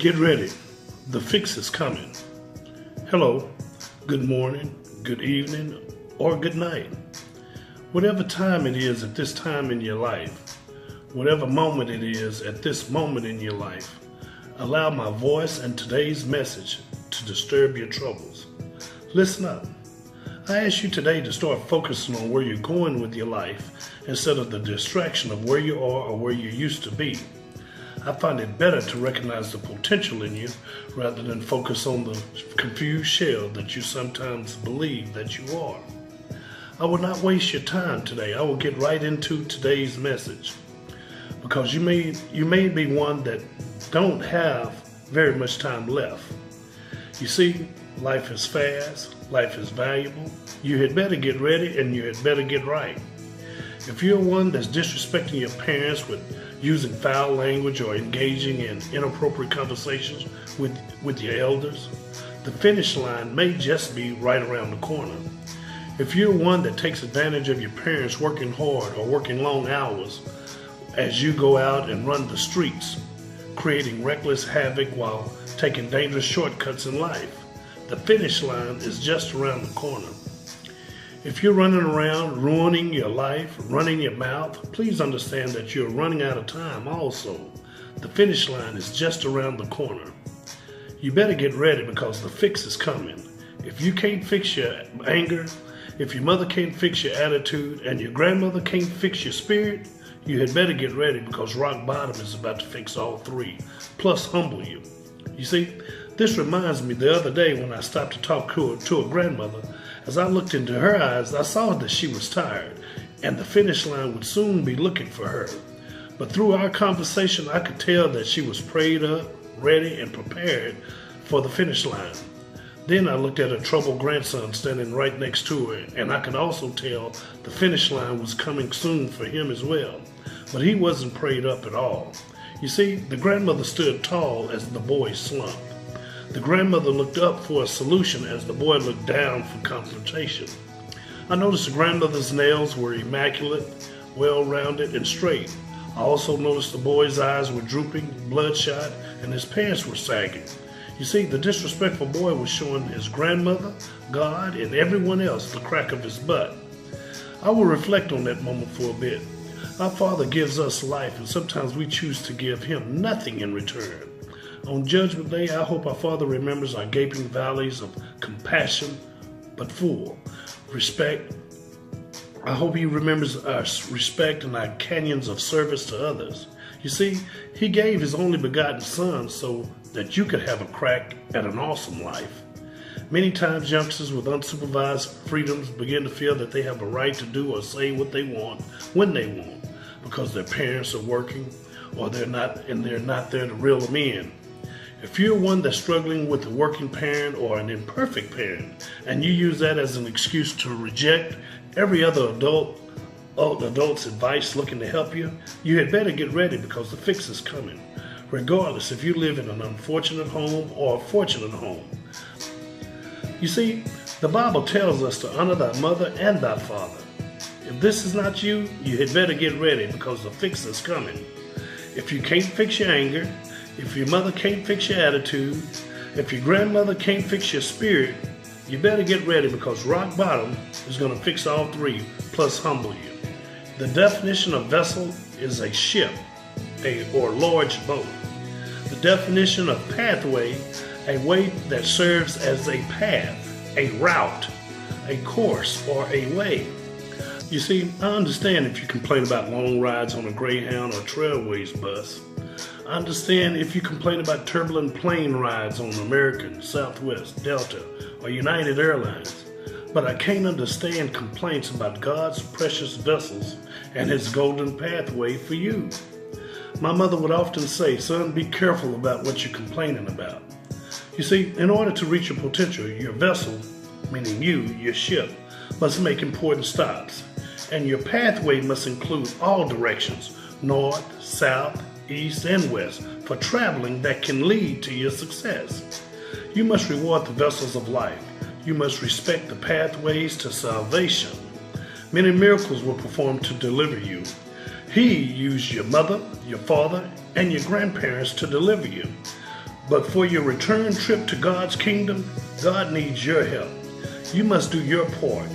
Get ready. The fix is coming. Hello, good morning, good evening, or good night. Whatever time it is at this time in your life, whatever moment it is at this moment in your life, allow my voice and today's message to disturb your troubles. Listen up. I ask you today to start focusing on where you're going with your life instead of the distraction of where you are or where you used to be. I find it better to recognize the potential in you rather than focus on the confused shell that you sometimes believe that you are. I will not waste your time today. I will get right into today's message because you may be one that don't have very much time left. You see, life is fast, life is valuable. You had better get ready and you had better get right. If you're one that's disrespecting your parents with using foul language or engaging in inappropriate conversations with your elders, the finish line may just be right around the corner. If you're one that takes advantage of your parents working hard or working long hours as you go out and run the streets, creating reckless havoc while taking dangerous shortcuts in life, the finish line is just around the corner. If you're running around ruining your life, running your mouth, please understand that you're running out of time also. The finish line is just around the corner. You better get ready because the fix is coming. If you can't fix your anger, if your mother can't fix your attitude, and your grandmother can't fix your spirit, you had better get ready because rock bottom is about to fix all three, plus humble you. You see, this reminds me the other day when I stopped to talk to a grandmother. As I looked into her eyes, I saw that she was tired, and the finish line would soon be looking for her. But through our conversation, I could tell that she was prayed up, ready, and prepared for the finish line. Then I looked at her troubled grandson standing right next to her, and I could also tell the finish line was coming soon for him as well. But he wasn't prayed up at all. You see, the grandmother stood tall as the boy slumped. The grandmother looked up for a solution as the boy looked down for confrontation. I noticed the grandmother's nails were immaculate, well-rounded, and straight. I also noticed the boy's eyes were drooping, bloodshot, and his pants were sagging. You see, the disrespectful boy was showing his grandmother, God, and everyone else the crack of his butt. I will reflect on that moment for a bit. Our Father gives us life, and sometimes we choose to give Him nothing in return. On Judgment Day, I hope our Father remembers our gaping valleys of compassion, but full respect. I hope He remembers our respect and our canyons of service to others. You see, He gave His only begotten Son so that you could have a crack at an awesome life. Many times youngsters with unsupervised freedoms begin to feel that they have a right to do or say what they want when they want because their parents are working or they're not there to reel them in. If you're one that's struggling with a working parent or an imperfect parent, and you use that as an excuse to reject every other adult's advice looking to help you, you had better get ready because the fix is coming, regardless if you live in an unfortunate home or a fortunate home. You see, the Bible tells us to honor thy mother and thy father. If this is not you, you had better get ready because the fix is coming. If you can't fix your anger, if your mother can't fix your attitude, if your grandmother can't fix your spirit, you better get ready because rock bottom is going to fix all three, plus humble you. The definition of vessel is a ship, or large boat. The definition of pathway, a way that serves as a path, a route, a course, or a way. You see, I understand if you complain about long rides on a Greyhound or Trailways bus. I understand if you complain about turbulent plane rides on American, Southwest, Delta, or United Airlines. But I can't understand complaints about God's precious vessels and His golden pathway for you. My mother would often say, son, be careful about what you're complaining about. You see, in order to reach your potential, your vessel, meaning you, your ship, must make important stops. And your pathway must include all directions, north, south, east, and west, for traveling that can lead to your success. You must reward the vessels of life. You must respect the pathways to salvation. Many miracles were performed to deliver you. He used your mother, your father, and your grandparents to deliver you. But for your return trip to God's kingdom, God needs your help. You must do your part.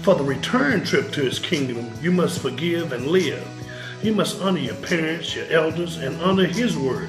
For the return trip to his kingdom, you must forgive and live. You must honor your parents, your elders, and honor his word.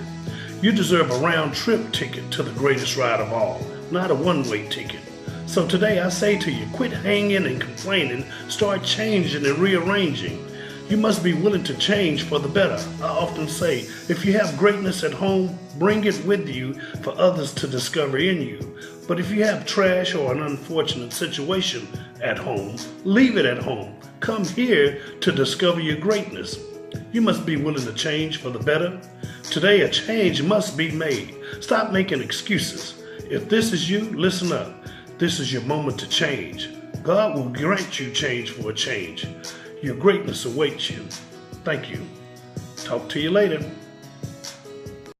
You deserve a round-trip ticket to the greatest ride of all, not a one-way ticket. So today I say to you, quit hanging and complaining, start changing and rearranging. You must be willing to change for the better. I often say, if you have greatness at home, bring it with you for others to discover in you. But if you have trash or an unfortunate situation at home, leave it at home. Come here to discover your greatness. You must be willing to change for the better. Today, a change must be made. Stop making excuses. If this is you, listen up. This is your moment to change. God will grant you change for a change. Your greatness awaits you. Thank you. Talk to you later.